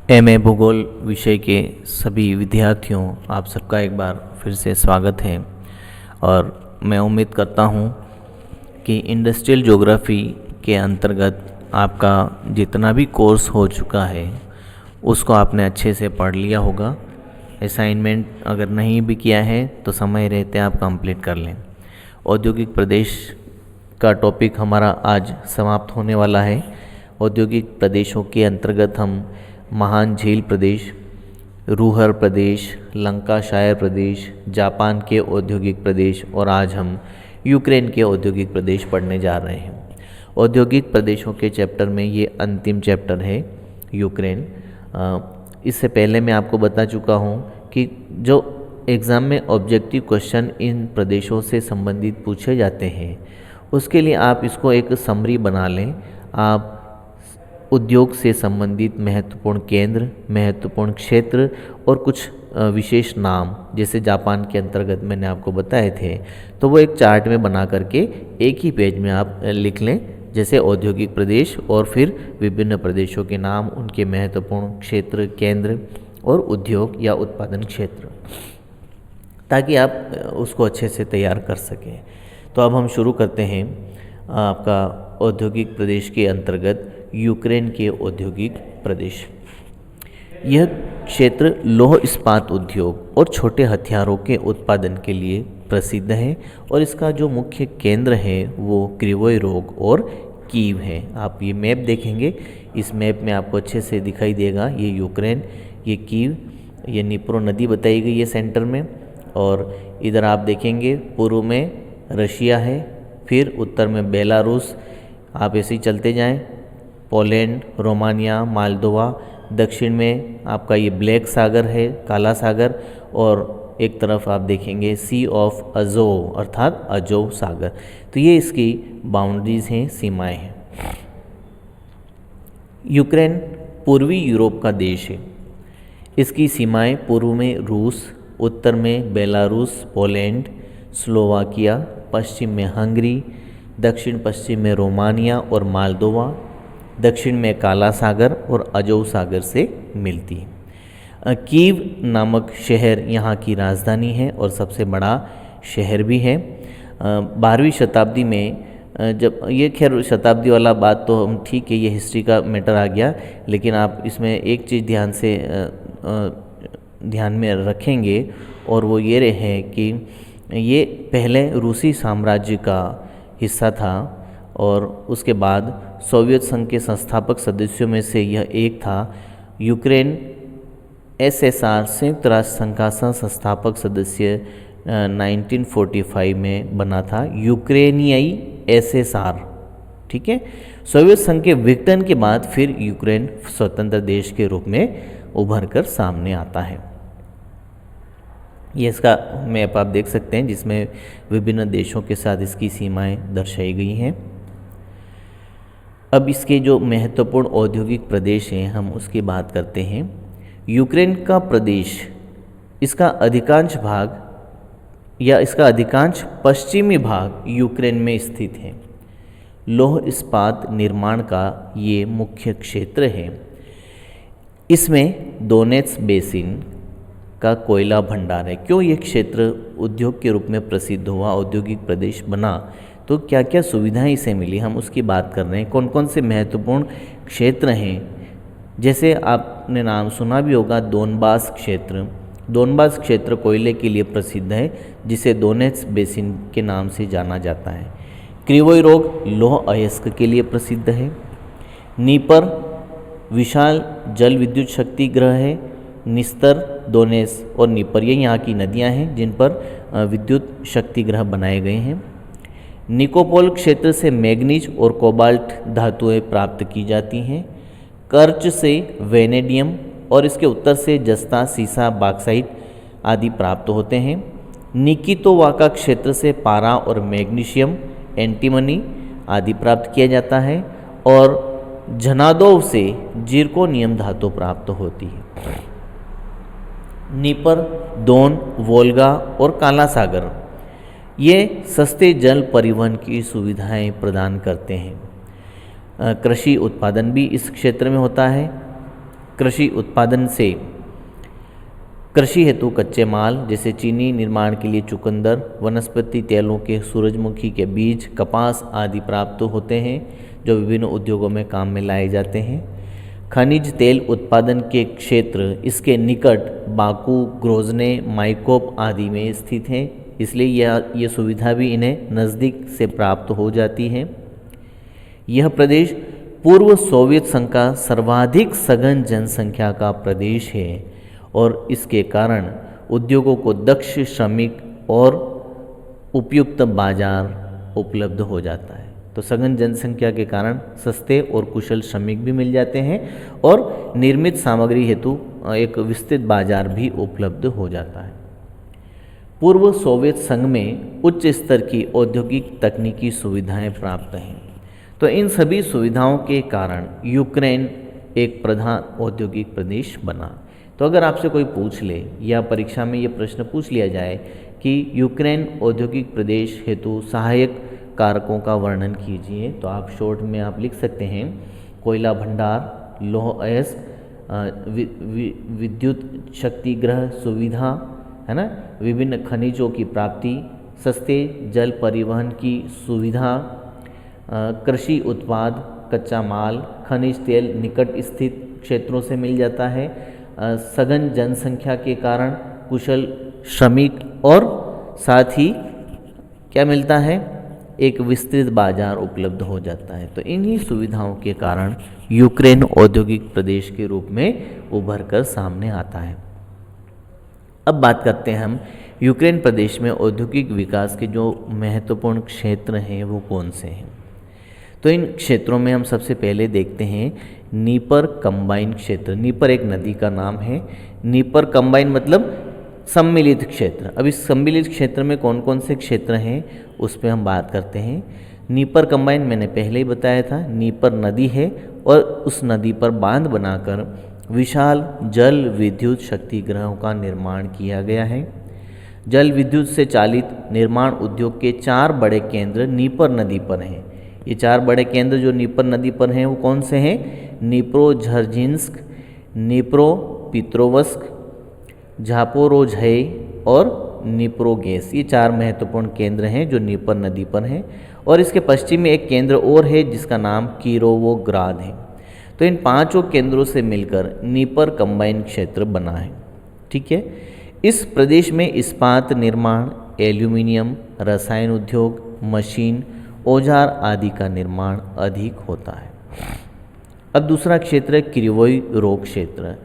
MA भूगोल विषय के सभी विद्यार्थियों, आप सबका एक बार फिर से स्वागत है। और मैं उम्मीद करता हूँ कि इंडस्ट्रियल ज्योग्राफी के अंतर्गत आपका जितना भी कोर्स हो चुका है उसको आपने अच्छे से पढ़ लिया होगा। असाइनमेंट अगर नहीं भी किया है तो समय रहते आप कंप्लीट कर लें। औद्योगिक प्रदेश का टॉपिक हमारा आज समाप्त होने वाला है। औद्योगिक प्रदेशों के अंतर्गत हम महान झील प्रदेश, रूहर प्रदेश, लंकाशायर प्रदेश, जापान के औद्योगिक प्रदेश और आज हम यूक्रेन के औद्योगिक प्रदेश पढ़ने जा रहे हैं। औद्योगिक प्रदेशों के चैप्टर में ये अंतिम चैप्टर है यूक्रेन। इससे पहले मैं आपको बता चुका हूँ कि जो एग्ज़ाम में ऑब्जेक्टिव क्वेश्चन इन प्रदेशों से संबंधित पूछे जाते हैं उसके लिए आप इसको एक समरी बना लें। आप उद्योग से संबंधित महत्वपूर्ण केंद्र, महत्वपूर्ण क्षेत्र और कुछ विशेष नाम जैसे जापान के अंतर्गत मैंने आपको बताए थे, तो वो एक चार्ट में बना करके एक ही पेज में आप लिख लें, जैसे औद्योगिक प्रदेश और फिर विभिन्न प्रदेशों के नाम, उनके महत्वपूर्ण क्षेत्र, केंद्र और उद्योग या उत्पादन क्षेत्र, ताकि आप उसको अच्छे से तैयार कर सकें। तो अब हम शुरू करते हैं आपका औद्योगिक प्रदेश के अंतर्गत यूक्रेन के औद्योगिक प्रदेश। यह क्षेत्र लौह इस्पात उद्योग और छोटे हथियारों के उत्पादन के लिए प्रसिद्ध है और इसका जो मुख्य केंद्र है वो क्रिवोई रोग और कीव है। आप ये मैप देखेंगे, इस मैप में आपको अच्छे से दिखाई देगा ये यूक्रेन, ये कीव, ये निप्रो नदी बताई गई है सेंटर में, और इधर आप देखेंगे पूर्व में रशिया है, फिर उत्तर में बेलारूस, आप ऐसे ही चलते जाएं, पोलैंड, रोमानिया, मालदोवा, दक्षिण में आपका ये ब्लैक सागर है, काला सागर, और एक तरफ आप देखेंगे सी ऑफ अजोव अर्थात अजोव सागर। तो ये इसकी बाउंड्रीज हैं, सीमाएं हैं। यूक्रेन पूर्वी यूरोप का देश है। इसकी सीमाएं पूर्व में रूस, उत्तर में बेलारूस, पोलैंड, स्लोवाकिया, पश्चिम में हंगरी, दक्षिण पश्चिम में रोमानिया और मालदोवा, दक्षिण में काला सागर और अजोव सागर से मिलती है। कीव नामक शहर यहाँ की राजधानी है और सबसे बड़ा शहर भी है। 12वीं शताब्दी में जब ये, खैर शताब्दी वाला बात तो हम ठीक है, ये हिस्ट्री का मैटर आ गया, लेकिन आप इसमें एक चीज़ ध्यान में रखेंगे और वो ये रहे कि ये पहले रूसी साम्राज्य का हिस्सा था और उसके बाद सोवियत संघ के संस्थापक सदस्यों में से यह एक था। यूक्रेन एसएसआर संयुक्त राष्ट्र संघ का संस्थापक सदस्य 1945 में बना था, यूक्रेनियाई एसएसआर। ठीक है, सोवियत संघ के विघटन के बाद फिर यूक्रेन स्वतंत्र देश के रूप में उभर कर सामने आता है। ये इसका मैप आप देख सकते हैं जिसमें विभिन्न देशों के साथ इसकी सीमाएं दर्शाई गई हैं। अब इसके जो महत्वपूर्ण औद्योगिक प्रदेश हैं हम उसकी बात करते हैं। यूक्रेन का प्रदेश, इसका अधिकांश भाग या इसका अधिकांश पश्चिमी भाग यूक्रेन में स्थित है। लौह इस्पात निर्माण का ये मुख्य क्षेत्र है। इसमें डोनेट्स बेसिन का कोयला भंडार है। क्यों ये क्षेत्र उद्योग के रूप में प्रसिद्ध हुआ, औद्योगिक प्रदेश बना, तो क्या क्या सुविधाएं इसे मिली, हम उसकी बात कर रहे हैं। कौन कौन से महत्वपूर्ण क्षेत्र हैं, जैसे आपने नाम सुना भी होगा दोनबास क्षेत्र। दोनबास क्षेत्र कोयले के लिए प्रसिद्ध है जिसे डोनेट्स बेसिन के नाम से जाना जाता है। क्रिवोई रोग लौह अयस्क के लिए प्रसिद्ध है। नीपर विशाल जल विद्युत शक्ति गृह है। निस्तर, दोनेस और नीपर ये यहाँ की नदियाँ हैं जिन पर विद्युत शक्ति गृह बनाए गए हैं। निकोपोल क्षेत्र से मैग्नीज और कोबाल्ट धातुएं प्राप्त की जाती हैं। कर्च से वेनेडियम और इसके उत्तर से जस्ता, सीसा, बॉक्साइट आदि प्राप्त होते हैं। निकितोवाका क्षेत्र से पारा और मैग्नीशियम, एंटीमनी आदि प्राप्त किया जाता है और झनादोव से जिरकोनियम धातु प्राप्त होती है। नीपर, दोन, वोल्गा और काला सागर ये सस्ते जल परिवहन की सुविधाएं प्रदान करते हैं। कृषि उत्पादन भी इस क्षेत्र में होता है। कृषि उत्पादन से कृषि हेतु कच्चे माल जैसे चीनी निर्माण के लिए चुकंदर, वनस्पति तेलों के सूरजमुखी के बीज, कपास आदि प्राप्त होते हैं जो विभिन्न उद्योगों में काम में लाए जाते हैं। खनिज तेल उत्पादन के क्षेत्र इसके निकट बाकू, ग्रोजने, माइकोप आदि में स्थित हैं, इसलिए ये सुविधा भी इन्हें नज़दीक से प्राप्त हो जाती है। यह प्रदेश पूर्व सोवियत संघ का सर्वाधिक सघन जनसंख्या का प्रदेश है और इसके कारण उद्योगों को दक्ष श्रमिक और उपयुक्त बाजार उपलब्ध हो जाता है। तो सघन जनसंख्या के कारण सस्ते और कुशल श्रमिक भी मिल जाते हैं और निर्मित सामग्री हेतु एक विस्तृत बाजार भी उपलब्ध हो जाता है। पूर्व सोवियत संघ में उच्च स्तर की औद्योगिक तकनीकी सुविधाएं प्राप्त हैं। तो इन सभी सुविधाओं के कारण यूक्रेन एक प्रधान औद्योगिक प्रदेश बना। तो अगर आपसे कोई पूछ ले या परीक्षा में ये प्रश्न पूछ लिया जाए कि यूक्रेन औद्योगिक प्रदेश हेतु सहायक कारकों का वर्णन कीजिए, तो आप शॉर्ट में आप लिख सकते हैं कोयला भंडार, लौह अयस्क, विद्युत शक्ति ग्रह सुविधा, है ना, विभिन्न खनिजों की प्राप्ति, सस्ते जल परिवहन की सुविधा, कृषि उत्पाद, कच्चा माल, खनिज तेल निकट स्थित क्षेत्रों से मिल जाता है, सघन जनसंख्या के कारण कुशल श्रमिक और साथ ही क्या मिलता है, एक विस्तृत बाजार उपलब्ध हो जाता है। तो इन्हीं सुविधाओं के कारण यूक्रेन औद्योगिक प्रदेश के रूप में उभर कर सामने आता है। अब बात करते हैं हम यूक्रेन प्रदेश में औद्योगिक विकास के जो महत्वपूर्ण क्षेत्र हैं वो कौन से हैं। तो इन क्षेत्रों में हम सबसे पहले देखते हैं नीपर कंबाइन क्षेत्र। नीपर एक नदी का नाम है। नीपर कंबाइन मतलब सम्मिलित क्षेत्र। अब इस सम्मिलित क्षेत्र में कौन कौन से क्षेत्र हैं उस पर हम बात करते हैं। नीपर कंबाइन मैंने पहले ही बताया था, नीपर नदी है और उस नदी पर बांध बनाकर विशाल जल विद्युत शक्ति गृहों का निर्माण किया गया है। जल विद्युत से चालित निर्माण उद्योग के 4 बड़े केंद्र नीपर नदी पर हैं। ये 4 बड़े केंद्र जो नीपर नदी पर हैं वो कौन से हैं? निप्रोझरजिन्स्क, निप्रोपित्रोवस्क, झापोरोझे और निप्रोगेस। ये 4 महत्वपूर्ण केंद्र हैं जो नीपर नदी पर हैं। और इसके पश्चिम में एक केंद्र और है जिसका नाम किरोवोग्राद है। तो इन 5 केंद्रों से मिलकर नीपर कंबाइन क्षेत्र बना है। ठीक है। इस प्रदेश में इस्पात निर्माण, एल्यूमिनियम, रसायन उद्योग, मशीन, औजार आदि का निर्माण अधिक होता है। अब दूसरा क्षेत्र है क्रिवोई रोग क्षेत्र।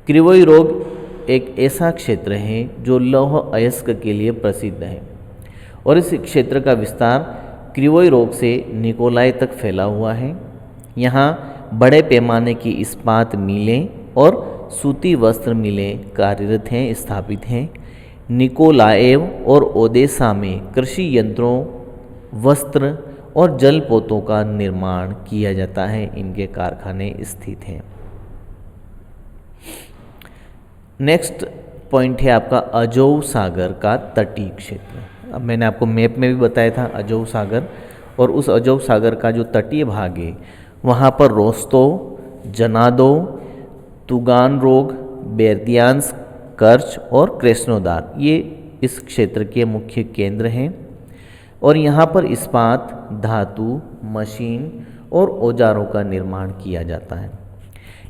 क्रिवोई रोग एक ऐसा क्षेत्र है जो लौह अयस्क के लिए प्रसिद्ध है और इस क्षेत्र का विस्तार क्रिवोई रोग से निकोलाई तक फैला हुआ है। यहाँ बड़े पैमाने की इस्पात मिलें और सूती वस्त्र मिलें कार्यरत हैं, स्थापित हैं। निकोलाएव और ओदेसा में कृषि यंत्रों, वस्त्र और जलपोतों का निर्माण किया जाता है। इनके कारखाने स्थित हैं। नेक्स्ट पॉइंट है आपका अजोव सागर का तटीय क्षेत्र। अब मैंने आपको मैप में भी बताया था अजोव सागर, और उस अजोव सागर का जो तटीय भाग है वहाँ पर रोस्तोव, जनादो, तुगानरोग, बेर्दियांस्क, कर्च और कृष्णोदार ये इस क्षेत्र के मुख्य केंद्र हैं। और यहाँ पर इस्पात, धातु, मशीन और औजारों का निर्माण किया जाता है।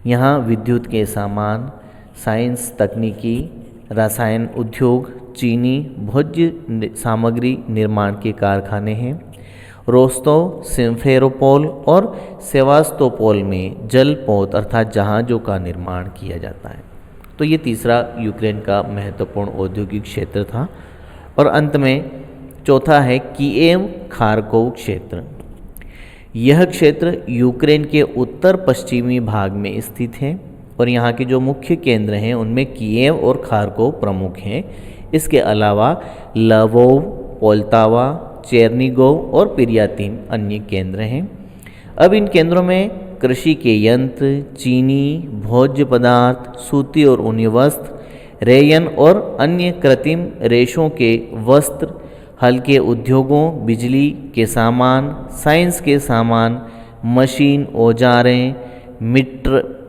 यहाँ विद्युत के सामान, साइंस तकनीकी, रसायन उद्योग, चीनी, भोज्य सामग्री निर्माण के कारखाने हैं। रोस्तोव, सिम्फेरोपोल और सेवास्तोपोल में जलपोत अर्थात जहाज़ों का निर्माण किया जाता है। तो ये तीसरा यूक्रेन का महत्वपूर्ण औद्योगिक क्षेत्र था। और अंत में चौथा है कीएव खारकोव क्षेत्र। यह क्षेत्र यूक्रेन के उत्तर पश्चिमी भाग में स्थित है और यहाँ के जो मुख्य केंद्र हैं उनमें कीएव और खारकोव प्रमुख हैं। इसके अलावा लवोव, पोल्तावा, चेरनीगोव और पिरियातिन अन्य केंद्र हैं। अब इन केंद्रों में कृषि के यंत्र, चीनी, भोज्य पदार्थ, सूती और ऊनी वस्त्र, रेयन और अन्य कृत्रिम रेशों के वस्त्र, हल्के उद्योगों, बिजली के सामान, साइंस के सामान, मशीन, औजारें,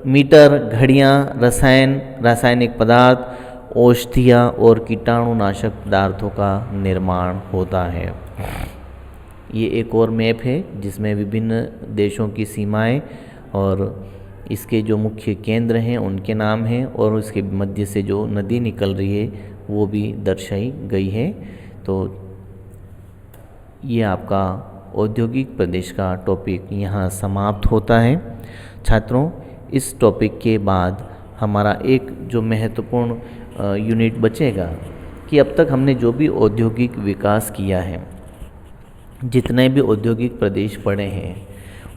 मीटर, घड़ियाँ, रासायनिक पदार्थ, औषधियाँ और कीटाणुनाशक पदार्थों का निर्माण होता है। ये एक और मैप है जिसमें विभिन्न देशों की सीमाएं और इसके जो मुख्य केंद्र हैं उनके नाम हैं और उसके मध्य से जो नदी निकल रही है वो भी दर्शाई गई है। तो ये आपका औद्योगिक प्रदेश का टॉपिक यहाँ समाप्त होता है। छात्रों, इस टॉपिक के बाद हमारा एक जो महत्वपूर्ण यूनिट बचेगा कि अब तक हमने जो भी औद्योगिक विकास किया है, जितने भी औद्योगिक प्रदेश पड़े हैं,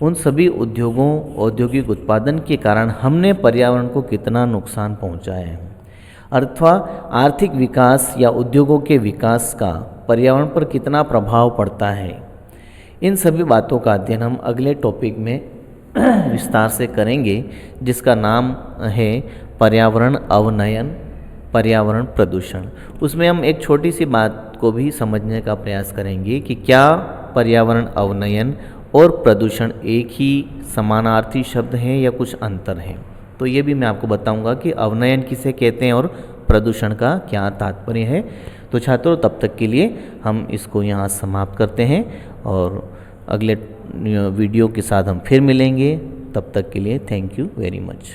उन सभी उद्योगों, औद्योगिक उत्पादन के कारण हमने पर्यावरण को कितना नुकसान पहुंचाया है अथवा आर्थिक विकास या उद्योगों के विकास का पर्यावरण पर कितना प्रभाव पड़ता है। इन सभी बातों का अध्ययन हम अगले टॉपिक में विस्तार से करेंगे, जिसका नाम है पर्यावरण अवनयन, पर्यावरण प्रदूषण। उसमें हम एक छोटी सी बात को भी समझने का प्रयास करेंगे कि क्या पर्यावरण अवनयन और प्रदूषण एक ही समानार्थी शब्द हैं या कुछ अंतर हैं। तो ये भी मैं आपको बताऊंगा कि अवनयन किसे कहते हैं और प्रदूषण का क्या तात्पर्य है। तो छात्रों, तब तक के लिए हम इसको यहाँ समाप्त करते हैं और अगले वीडियो के साथ हम फिर मिलेंगे। तब तक के लिए थैंक यू वेरी मच।